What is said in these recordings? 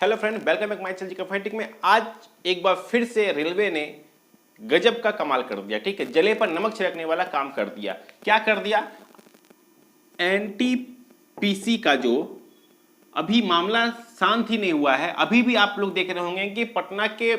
Hello friend, welcome back my channel जी fighting में। आज एक बार फिर से रेलवे ने गजब का कमाल कर दिया। ठीक है, जले पर नमक छिड़कने वाला काम कर दिया। क्या कर दिया? एनटीपीसी का जो अभी मामला शांत ही नहीं हुआ है। अभी भी आप लोग देख रहे होंगे कि पटना के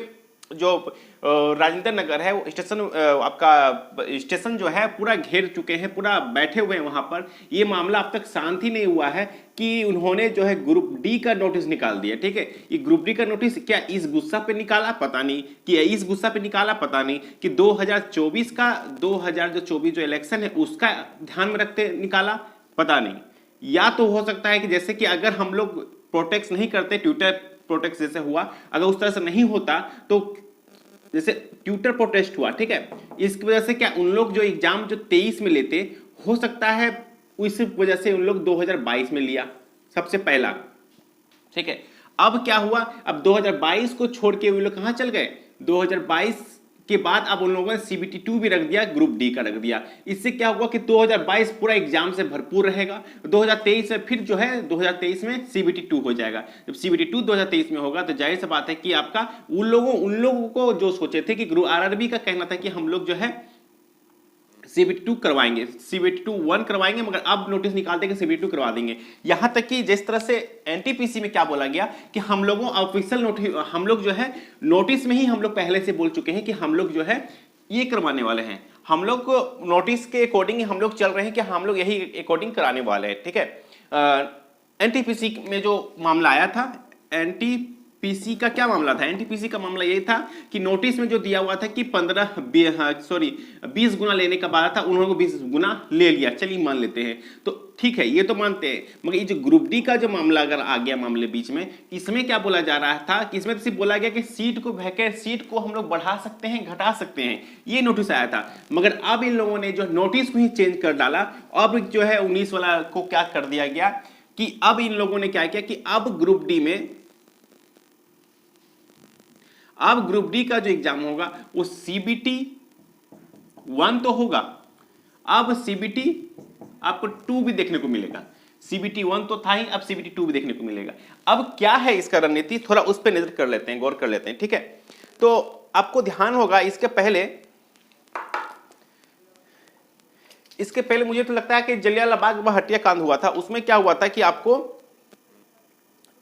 जो राजेंद्र नगर है वो स्टेशन, आपका स्टेशन जो है पूरा घेर चुके हैं, पूरा बैठे हुए हैं वहां पर। ये मामला अब तक शांत ही नहीं हुआ है कि उन्होंने जो है ग्रुप डी का नोटिस निकाल दिया। ठीक है, ये ग्रुप डी का नोटिस क्या इस गुस्सा पे निकाला पता नहीं, कि इस गुस्सा पे निकाला पता नहीं, कि 2024 का 2024 जो इलेक्शन है उसका ध्यान में रखते निकाला पता नहीं। या तो हो सकता है कि जैसे कि अगर हम लोग प्रोटेक्ट नहीं करते, ट्विटर प्रोटेस्ट जैसे हुआ, अगर उस तरह से नहीं होता तो जैसे ट्विटर प्रोटेस्ट हुआ, ठीक है, इसकी वजह से क्या उन लोग जो एग्जाम जो 23 में लेते, हो सकता है इस वजह से उन लोग 2022 में लिया सबसे पहला। ठीक है, अब क्या हुआ? अब 2022 को छोड़ के वो लोग कहां चल गए? 2022 के बाद अब उन लोगों ने सीबीटी 2 भी रख दिया, ग्रुप डी का रख दिया। इससे क्या हुआ कि 2022 पूरा एग्जाम से भरपूर रहेगा। 2023 में फिर जो है 2023 में सीबीटी 2 हो जाएगा। जब सीबीटी 2 2023 में होगा तो जाहिर सी बात है कि आपका उन लोगों को जो सोचे थे कि आरआरबी का कहना था कि हम लोग जो है सीबीटी 2 करवाएंगे, सीबीटी 2 1 करवाएंगे, मगर अब नोटिस निकाल देंगे सीबीटी 2 करवा देंगे। यहां तक कि जिस तरह से एनटीपीसी में क्या बोला गया कि हम लोगों ऑफिशियल नोटिस, हम लोग जो है नोटिस में ही हम लोग पहले से बोल चुके हैं कि हम लोग जो है ये करवाने वाले हैं। हम लोग नोटिस के अकॉर्डिंग हम लोग चल रहे हैं कि हम लोग यही अकॉर्डिंग कराने वाले हैं। ठीक है, एनटीपीसी में जो मामला आया था, एनटीपीसी का क्या मामला था? एनटीपीसी का मामला ये था कि नोटिस में जो दिया हुआ था कि 20 गुना लेने का बात था, उन्होंने 20 गुना ले लिया। चलिए मान लेते हैं, तो ठीक है, ये तो मानते हैं। मगर ये जो ग्रुप डी का जो मामला अगर आ गया मामले बीच में, इसमें क्या बोला जा रहा था कि इसमें तो सिर्फ बोला गया कि सीट को हम लोग बढ़ा सकते हैं, घटा सकते हैं, ये नोटिस आया था। मगर अब इन लोगों ने जो नोटिस को ही चेंज कर डाला। अब जो है 19 वाला को क्या कर दिया गया कि अब इन लोगों ने क्या किया कि अब ग्रुप डी का जो एग्जाम होगा वो सीबीटी 1 तो होगा, अब सीबीटी आपको 2 भी देखने को मिलेगा। सीबीटी 1 तो था ही, अब सीबीटी 2 भी देखने को मिलेगा। अब क्या है इसका रणनीति, थोड़ा उस पर नजर कर लेते हैं, गौर कर लेते हैं। ठीक है, तो आपको ध्यान होगा इसके पहले मुझे तो लगता है कि जलियांवाला बाग हत्याकांड हुआ था, उसमें क्या हुआ था कि आपको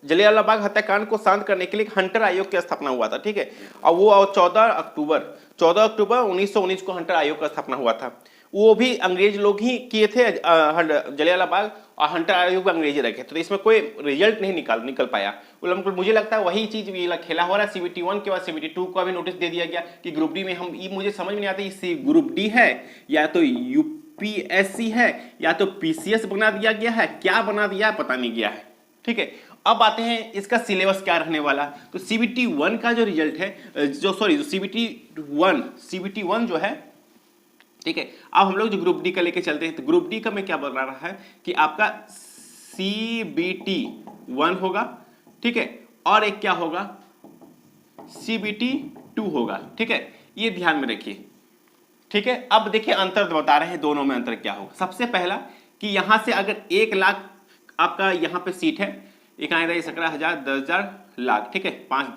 जलियांवाला बाग हत्याकांड को शांत करने के लिए हंटर आयोग की स्थापना हुआ था। ठीक है, और वो 14 अक्टूबर 1919 को हंटर आयोग का स्थापना हुआ था। वो भी अंग्रेज लोग ही किए थे, जलियांवाला बाग, और हंटर आयोग भी अंग्रेजी रखे थे। तो इसमें कोई रिजल्ट नहीं निकल पाया। मुझे लगता है वही चीज ये खेला हो रहा है। सीबीटी 1 के बाद सीबीटी 2 का भी नोटिस दे दिया गया कि ग्रुप डी में हम, ये मुझे समझ में नहीं आता ये ग्रुप डी है या तो यूपीएससी है या तो पीसीएस बना दिया गया है, क्या बना दिया पता नहीं गया है। ठीक है, अब आते हैं इसका सिलेबस क्या रहने वाला। तो सीबीटी 1 का जो रिजल्ट है, जो सीबीटी 1 जो है, ठीक है, अब हम लोग जो ग्रुप डी का लेके चलते हैं। तो ग्रुप डी का मैं क्या बता रहा है कि आपका सीबीटी 1 होगा, ठीक है, और एक क्या होगा, सीबीटी 2 होगा। ठीक है, ये ध्यान में रखिए। ठीक है, अब देखिए अंतर बता रहे हैं दोनों में अंतर क्या होगा। सबसे पहला कि यहां से अगर 1 लाख आपका यहां पे सीट है, 17,000 10,000 लाख, ठीक है, 5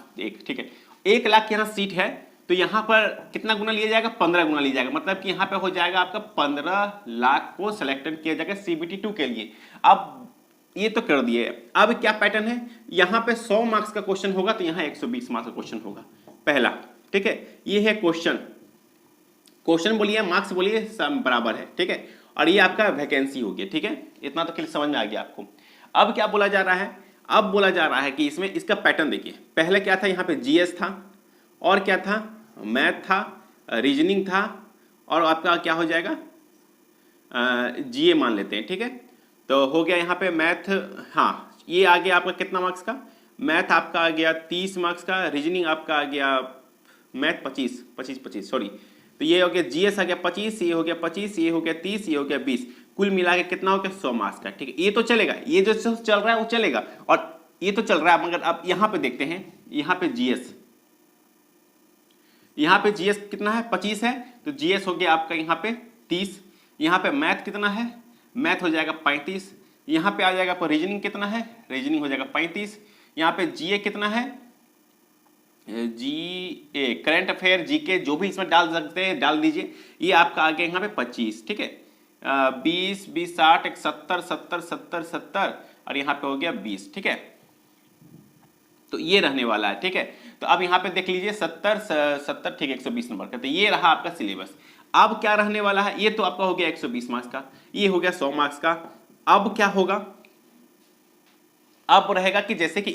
ठीक है, 1 लाख यहां सीट है, तो यहां पर कितना गुना लिया जाएगा? 15 गुना लिया जाएगा। मतलब कि यहां पे हो जाएगा आपका 15 लाख को सिलेक्टेड किया जाएगा सीबीटी 2 के लिए। अब ये तो कर दिए। अब क्या पैटर्न है, यहां पे 100 मार्क्स का क्वेश्चन होगा, तो यहां 120 मार्क्स का क्वेश्चन होगा पहला। ठीक है, ये है क्वेश्चन बोलिए, मार्क्स बोलिए, सब बराबर है। ठीक है, और ये आपका वैकेंसी होगी। ठीक है, इतना तो क्लियर समझ में आ गया आपको। अब क्या बोला जा रहा है? अब बोला जा रहा है कि इसमें इसका पैटर्न देखिए। पहले क्या था, यहां पे जीएस था, और क्या था, मैथ था, रीजनिंग था, और आपका क्या हो जाएगा, जीए मान लेते हैं। ठीक है, तो हो गया यहाँ पे मैथ, हाँ, ये आ गया आपका कितना मार्क्स का, मैथ आपका आ गया 30 मार्क्स का, रीजनिंग आपका आ गया, मैथ 25 सॉरी, तो ये हो गया जीएस आ गया 25, ये हो गया 25, ये हो गया 30, ये हो गया 20, कुल मिला के कितना हो गया 100 मार्क्स का। ठीक है, ये तो चलेगा, ये जो चल रहा है वो चलेगा, और ये तो चल रहा है। मगर अब यहां पे देखते हैं, यहां पे जीएस कितना है, 25 है, तो जीएस हो गया आपका यहां पे 30। यहां पे मैथ कितना है, मैथ हो जाएगा 35। यहां पे आ जाएगा आपका रीजनिंग कितना है, रीजनिंग हो जाएगा 35। यहाँ पे जीए कितना है, जीए करंट अफेयर जीके जो भी इसमें डाल सकते हैं डाल दीजिए। ये आपका आ गया यहाँ पे 25, ठीक है। 20 20 60 70 70 70 70 और यहाँ पे हो गया 20, ठीक है। तो ये रहने वाला है, ठीक है। तो अब यहाँ पे देख लीजिए 70 70, ठीक है, 120 नंबर का। तो ये रहा आपका सिलेबस। अब क्या रहने वाला है, ये तो आपका हो गया 120 मार्क्स का, ये हो गया 100 मार्क्स का। अब क्या होगा, अब रहेगा कि जैसे कि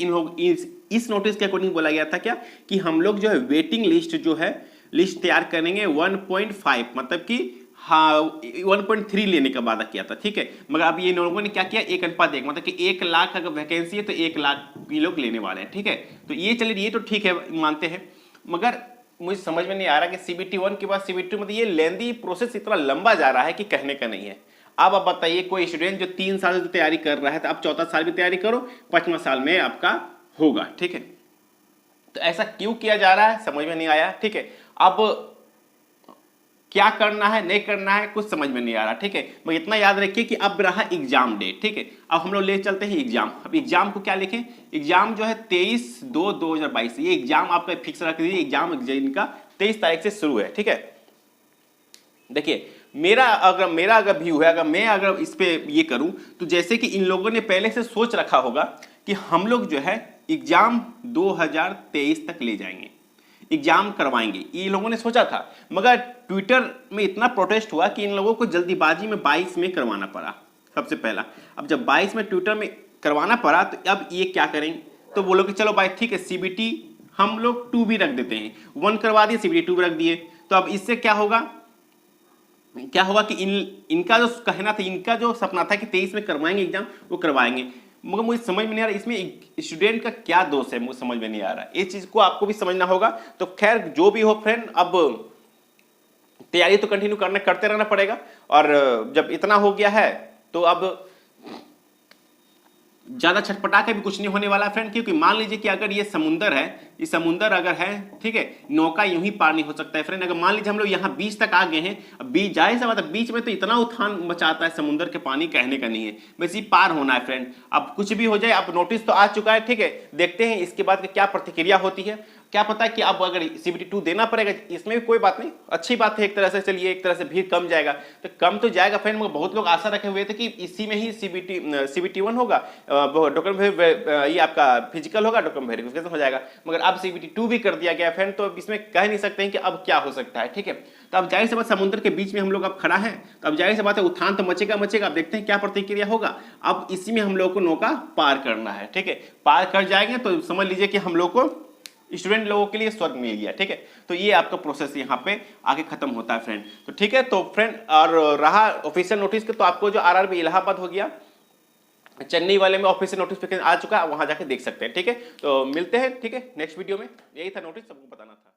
इस नोटिस के अकॉर्डिंग बोला गया था क्या कि हम लोग जो है वेटिंग लिस्ट जो है लिस्ट तैयार करेंगे 1.5, मतलब कि हाँ 1.3 लेने का वादा किया था, ठीक है। मगर अब ये लोगों ने क्या किया, 1:1, मतलब कि 1 लाख अगर वैकेंसी है तो 1 लाख ये लोग लेने वाले हैं, ठीक है। तो ये चलिए, ये तो ठीक है, मानते हैं। मगर मुझे समझ में नहीं आ रहा कि CBT 1 के बाद CBT 2, मतलब ये लेंदी प्रोसेस इतना लंबा जा रहा है कि कहने का नहीं है। अब आप बताइए, कोई स्टूडेंट जो 3 साल से तैयारी कर रहा है तो अब चौथा साल भी तैयारी करो, 5वां साल में आपका होगा, ठीक है। तो ऐसा क्यों किया जा रहा है समझ में नहीं आया, ठीक है। अब क्या करना है नहीं करना है कुछ समझ में नहीं आ रहा, ठीक है। मगर इतना याद रखिए कि अब रहा एग्जाम डेट, ठीक है। अब हम लोग ले चलते हैं एग्जाम। अब एग्जाम को क्या लिखें, एग्जाम जो है 23/2/2022, ये एग्जाम आपका फिक्स रख दीजिए। एग्जाम इनका 23 तारीख से शुरू है, ठीक है। देखिए मेरा अगर व्यू है, अगर मैं इस पे ये करूं तो जैसे कि इन लोगों ने पहले से सोच रखा होगा कि हम लोग जो है एग्जाम 2023 तक ले जाएंगे, एग्जाम करवाएंगे, ये लोगों ने सोचा था। मगर ट्विटर में इतना प्रोटेस्ट हुआ कि इन लोगों को जल्दीबाजी में 22 में करवाना पड़ा सबसे पहला। अब जब 22 में ट्विटर में करवाना पड़ा तो अब ये क्या करेंगे, तो बोलो कि चलो भाई ठीक है CBT हम लोग 2 भी रख देते हैं, 1 करवा दिए, CBT 2 रख दिए। तो अब इससे क्या होगा कि इनका जो कहना था, इनका जो सपना था कि 23 में करवाएंगे एग्जाम, वो करवाएंगे। मगर मुझे समझ में नहीं आ रहा इसमें स्टूडेंट का क्या दोष है, मुझे समझ में नहीं आ रहा। इस चीज को आपको भी समझना होगा। तो खैर जो भी हो फ्रेंड, अब तैयारी तो कंटिन्यू करते रहना पड़ेगा। और जब इतना हो गया है तो अब ज्यादा छटपटा के भी कुछ नहीं होने वाला फ्रेंड, क्योंकि मान लीजिए कि अगर ये समुंदर है, ये समुंदर अगर है, ठीक है, नौका यूं ही पार नहीं हो सकता है फ्रेंड। अगर मान लीजिए हम लोग यहाँ बीच तक आ गए हैं, अब बीच जाए से मतलब बीच में तो इतना उफान मचाता है समुंदर के पानी, कहने का नहीं है। बस ये पार होना है फ्रेंड। अब कुछ भी हो जाए, अब नोटिस तो आ चुका है, ठीक है, देखते हैं इसके बाद क्या प्रतिक्रिया होती है। क्या पता है कि अब अगर CBT 2 देना पड़ेगा, इसमें भी कोई बात नहीं, अच्छी बात है एक तरह से। चलिए एक तरह से भीड़ कम जाएगा, तो कम तो जाएगा फ्रेंड। मगर बहुत लोग आशा रखे हुए थे कि इसी में ही CBT 1 होगा, डॉक्यूमेंट ये आपका फिजिकल होगा, डॉक्यूमेंट वेरिफिकेशन हो जाएगा। मगर अब CBT 2 भी कर दिया गया फ्रेंड, तो इसमें कह नहीं सकते हैं कि अब क्या हो सकता है, ठीक है। तो अब जाहिर सी बात समुद्र के बीच में हम लोग अब खड़ा है, तो अब जाहिर सी बात है उत्थान तो मचेगा। अब देखते हैं क्या प्रतिक्रिया होगा। अब इसी में हम लोग को नौका पार करना है, ठीक है। पार कर जाएंगे तो समझ लीजिए कि हम लोग को स्टूडेंट लोगों के लिए स्वर्ग मिल गया, ठीक है। तो ये आपका प्रोसेस यहाँ पे आगे खत्म होता है फ्रेंड। तो ठीक है, तो फ्रेंड और रहा ऑफिशियल नोटिस के, तो आपको जो RRB इलाहाबाद हो गया, चेन्नई वाले में ऑफिशियल नोटिफिकेशन आ चुका है, वहां जाके देख सकते हैं, ठीक है। तो मिलते हैं, ठीक है, नेक्स्ट वीडियो में। यही था नोटिस, सबको बताना था।